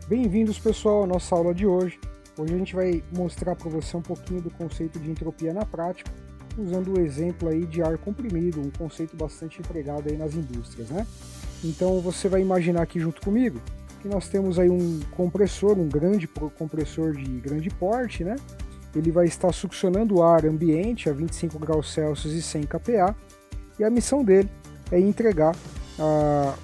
Bem-vindos, pessoal, à nossa aula de hoje. Hoje a gente vai mostrar para você um pouquinho do conceito de entropia na prática, usando o exemplo aí de ar comprimido, um conceito bastante empregado aí nas indústrias, né? Então você vai imaginar aqui junto comigo que nós temos aí um compressor, um grande compressor de grande porte, né? Ele vai estar succionando o ar ambiente a 25 graus Celsius e 100 kPa, e a missão dele é entregar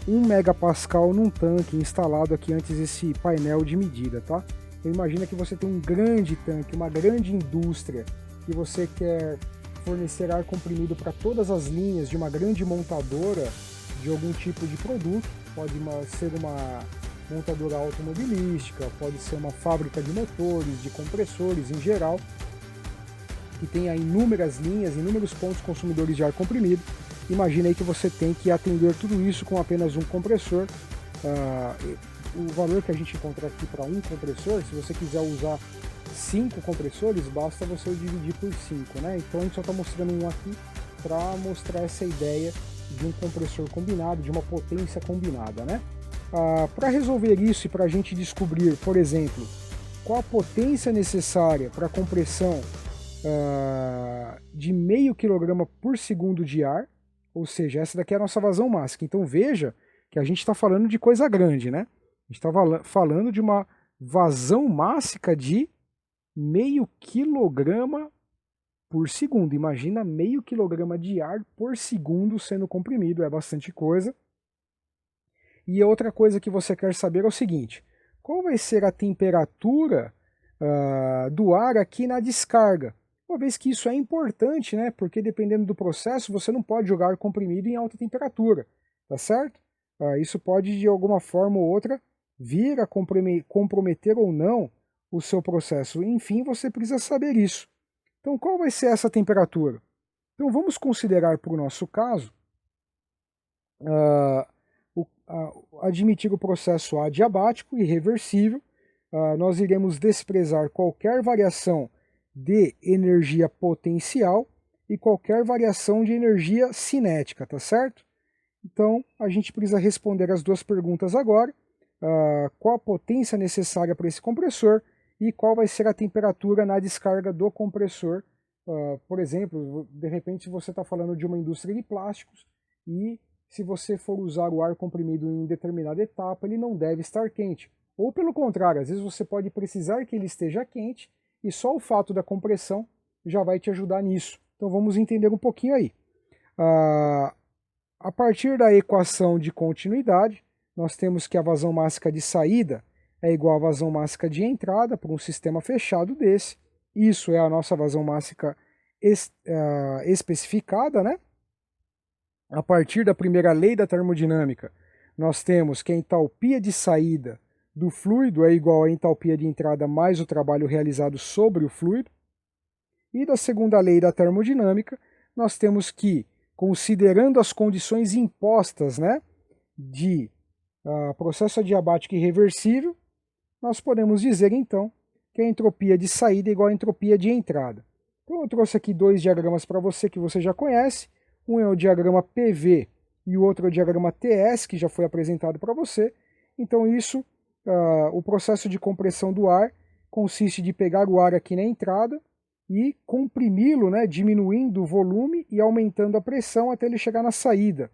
1 megapascal num tanque instalado aqui antes desse painel de medida, tá? Então imagina que você tem um grande tanque, uma grande indústria, e você quer fornecer ar comprimido para todas as linhas de uma grande montadora de algum tipo de produto. Pode ser uma montadora automobilística, pode ser uma fábrica de motores, de compressores em geral, que tenha inúmeras linhas, inúmeros pontos consumidores de ar comprimido. Imagina aí que você tem que atender tudo isso com apenas um compressor. O valor que a gente encontra aqui para um compressor, se você quiser usar 5 compressores, basta você dividir por 5, né? Então a gente só está mostrando um aqui para mostrar essa ideia de um compressor combinado, de uma potência combinada, né? Para resolver isso e para a gente descobrir, por exemplo, qual a potência necessária para a compressão de meio quilograma por segundo de ar, ou seja, essa daqui é a nossa vazão máxima. Então veja que a gente está falando de coisa grande, né? A gente está falando de uma vazão máxima de meio quilograma por segundo. Imagina meio quilograma de ar por segundo sendo comprimido, é bastante coisa. E outra coisa que você quer saber é o seguinte: qual vai ser a temperatura do ar aqui na descarga? Uma vez que isso é importante, né? Porque dependendo do processo, você não pode jogar ar comprimido em alta temperatura, tá certo? Isso pode, de alguma forma ou outra, vir a comprometer ou não o seu processo. Enfim, você precisa saber isso. Então, qual vai ser essa temperatura? Então, vamos considerar, para o nosso caso, admitir o processo adiabático e reversível. Nós iremos desprezar qualquer variação de energia potencial e qualquer variação de energia cinética, tá certo? Então, a gente precisa responder as duas perguntas agora. Qual a potência necessária para esse compressor e qual vai ser a temperatura na descarga do compressor. Por exemplo, de repente você está falando de uma indústria de plásticos e se você for usar o ar comprimido em determinada etapa, ele não deve estar quente. Ou pelo contrário, às vezes você pode precisar que ele esteja quente e só o fato da compressão já vai te ajudar nisso. Então vamos entender um pouquinho aí. A partir da equação de continuidade, nós temos que a vazão máxima de saída é igual à vazão máxima de entrada para um sistema fechado desse. Isso é a nossa vazão máxima especificada, né? A partir da primeira lei da termodinâmica, nós temos que a entalpia de saída do fluido é igual à entalpia de entrada mais o trabalho realizado sobre o fluido. E da segunda lei da termodinâmica, nós temos que, considerando as condições impostas, né, de processo adiabático irreversível, nós podemos dizer então que a entropia de saída é igual à entropia de entrada. Então eu trouxe aqui dois diagramas para você que você já conhece. Um é o diagrama PV e o outro é o diagrama TS, que já foi apresentado para você. Então isso, o processo de compressão do ar consiste de pegar o ar aqui na entrada e comprimi-lo, né, diminuindo o volume e aumentando a pressão até ele chegar na saída.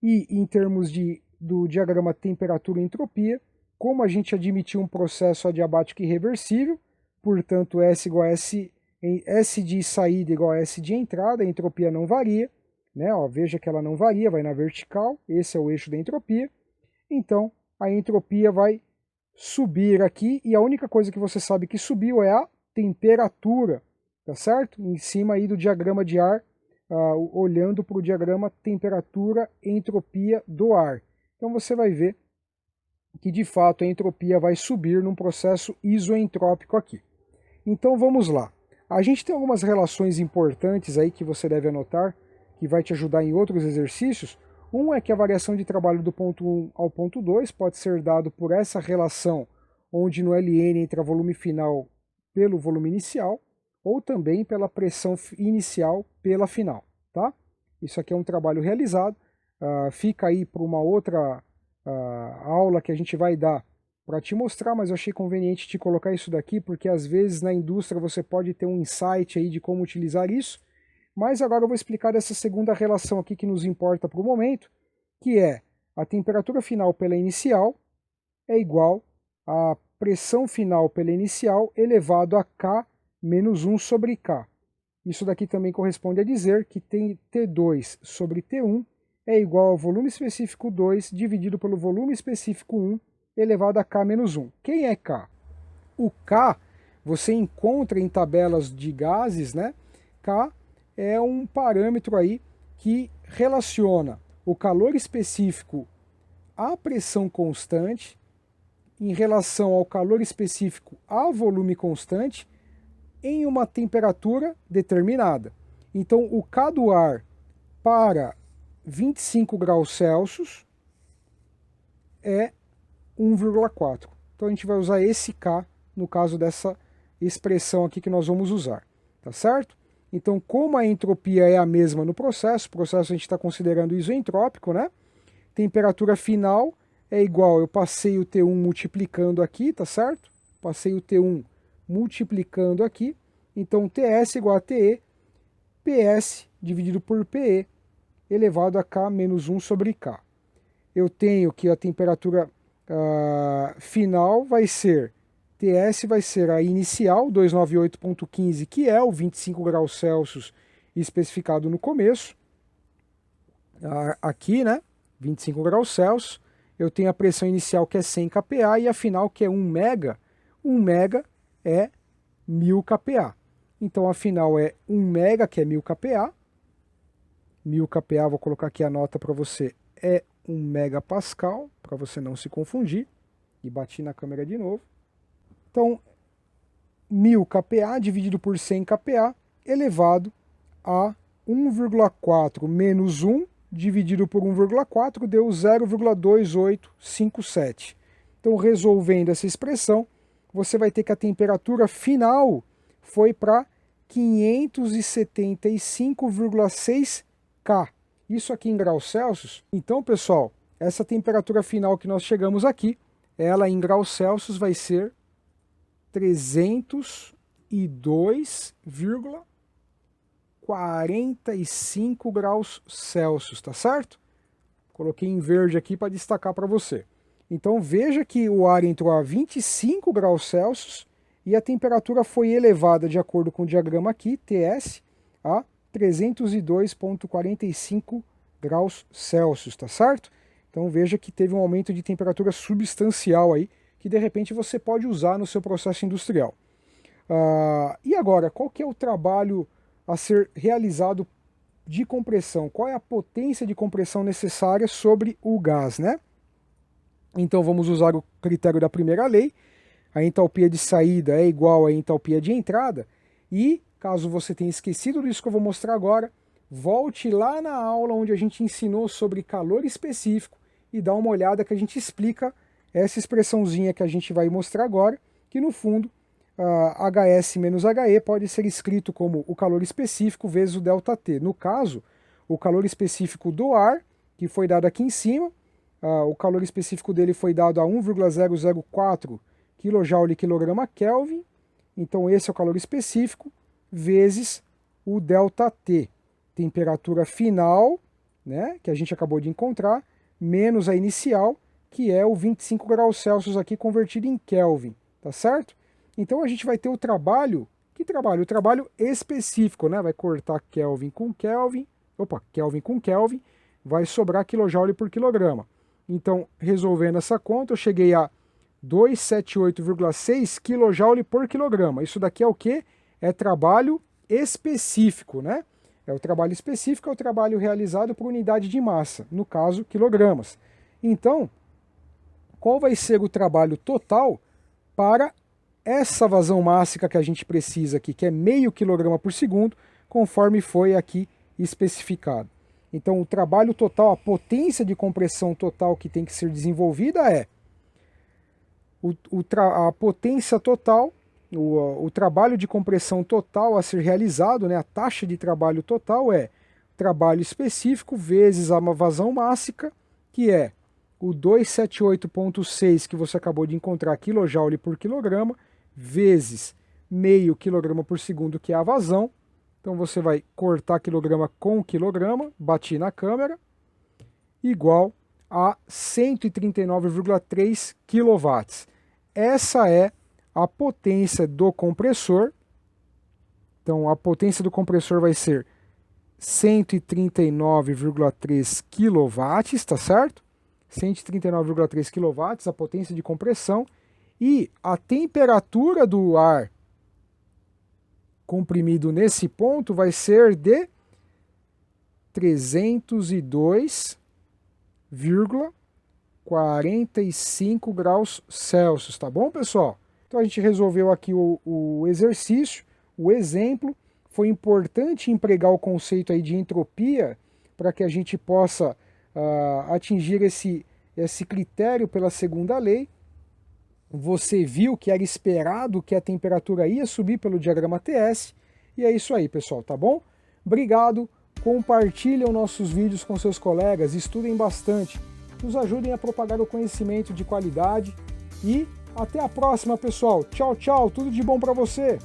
E em termos do diagrama temperatura e entropia, como a gente admitiu um processo adiabático irreversível, portanto S igual a S de saída igual a S de entrada, a entropia não varia, né? Veja que ela não varia, vai na vertical, esse é o eixo da entropia. Então a entropia vai subir aqui e a única coisa que você sabe que subiu é a temperatura, tá certo? Em cima aí do diagrama de ar, olhando para o diagrama temperatura e entropia do ar. Então você vai ver que de fato a entropia vai subir num processo isoentrópico aqui. Então vamos lá. A gente tem algumas relações importantes aí que você deve anotar, que vai te ajudar em outros exercícios. Um é que a variação de trabalho do ponto 1 ao ponto 2 pode ser dado por essa relação, onde no Ln entra volume final pelo volume inicial, ou também pela pressão inicial pela final, tá? Isso aqui é um trabalho realizado, fica aí para uma outra aula que a gente vai dar para te mostrar, mas eu achei conveniente te colocar isso daqui, porque às vezes na indústria você pode ter um insight aí de como utilizar isso. Mas agora eu vou explicar essa segunda relação aqui que nos importa para o momento, que é a temperatura final pela inicial é igual a pressão final pela inicial elevado a K menos 1 sobre K. Isso daqui também corresponde a dizer que T2 sobre T1 é igual ao volume específico 2 dividido pelo volume específico 1 elevado a K menos 1. Quem é K? O K você encontra em tabelas de gases, né? K é um parâmetro aí que relaciona o calor específico à pressão constante em relação ao calor específico a volume constante em uma temperatura determinada. Então, o K do ar para 25 graus Celsius é 1,4. Então, a gente vai usar esse K no caso dessa expressão aqui que nós vamos usar, tá certo? Então, como a entropia é a mesma no processo, o processo a gente está considerando isentrópico, né? Temperatura final é igual, eu passei o T1 multiplicando aqui, tá certo? Passei o T1 multiplicando aqui, então TS igual a TE, PS dividido por PE, elevado a K menos 1 sobre K. Eu tenho que a temperatura final vai ser, TS vai ser a inicial, 298,15, que é o 25 graus Celsius especificado no começo, aqui, né? 25 graus Celsius, eu tenho a pressão inicial que é 100 kPa e a final que é 1 mega. 1 mega é 1000 kPa. Então a final é 1 mega, que é 1000 kPa. 1000 kPa, vou colocar aqui a nota para você, é 1 megapascal, para você não se confundir. E bati na câmera de novo. Então, 1000 kPa dividido por 100 kPa elevado a 1,4 menos 1 dividido por 1,4 deu 0,2857. Então, resolvendo essa expressão, você vai ter que a temperatura final foi para 575,6 K. Isso aqui em graus Celsius. Então, pessoal, essa temperatura final que nós chegamos aqui, ela em graus Celsius vai ser 302,45 graus Celsius, tá certo? Coloquei em verde aqui para destacar para você. Então veja que o ar entrou a 25 graus Celsius e a temperatura foi elevada, de acordo com o diagrama aqui, TS, a 302,45 graus Celsius, tá certo? Então veja que teve um aumento de temperatura substancial aí, que de repente você pode usar no seu processo industrial. E agora, qual que é o trabalho a ser realizado de compressão? Qual é a potência de compressão necessária sobre o gás, né? Então vamos usar o critério da primeira lei. A entalpia de saída é igual à entalpia de entrada. E, caso você tenha esquecido disso que eu vou mostrar agora, volte lá na aula onde a gente ensinou sobre calor específico e dá uma olhada que a gente explica essa expressãozinha que a gente vai mostrar agora, que no fundo HS menos HE pode ser escrito como o calor específico vezes o ΔT. No caso, o calor específico do ar, que foi dado aqui em cima, o calor específico dele foi dado a 1,004 kJ/kg Kelvin, então esse é o calor específico, vezes o ΔT, temperatura final, né, que a gente acabou de encontrar, menos a inicial, que é o 25 graus Celsius aqui convertido em Kelvin, tá certo? Então a gente vai ter o trabalho, que trabalho? O trabalho específico, né? Vai cortar Kelvin com Kelvin, Kelvin com Kelvin, vai sobrar quilojoule por quilograma. Então, resolvendo essa conta, eu cheguei a 278,6 kJ por quilograma. Isso daqui é o quê? É trabalho específico, né? O trabalho específico é o trabalho realizado por unidade de massa, no caso, quilogramas. Então, qual vai ser o trabalho total para essa vazão mássica que a gente precisa aqui, que é meio quilograma por segundo, conforme foi aqui especificado. Então, o trabalho total, a potência de compressão total que tem que ser desenvolvida é a potência total, o trabalho de compressão total a ser realizado, né, a taxa de trabalho total é trabalho específico vezes a vazão mássica, que é o 278,6 que você acabou de encontrar, kJ por quilograma, vezes meio quilograma por segundo, que é a vazão. Então você vai cortar quilograma com quilograma, bati na câmera, igual a 139,3 kW. Essa é a potência do compressor. Então a potência do compressor vai ser 139,3 kW, tá certo? 139,3 kW, a potência de compressão. E a temperatura do ar comprimido nesse ponto vai ser de 302,45 graus Celsius, tá bom, pessoal? Então a gente resolveu aqui o exercício, o exemplo. Foi importante empregar o conceito aí de entropia para que a gente possa atingir esse critério pela segunda lei. Você viu que era esperado que a temperatura ia subir pelo diagrama TS. E é isso aí, pessoal, tá bom? Obrigado, compartilhem nossos vídeos com seus colegas, estudem bastante, nos ajudem a propagar o conhecimento de qualidade e até a próxima, pessoal. Tchau, tchau, tudo de bom para você!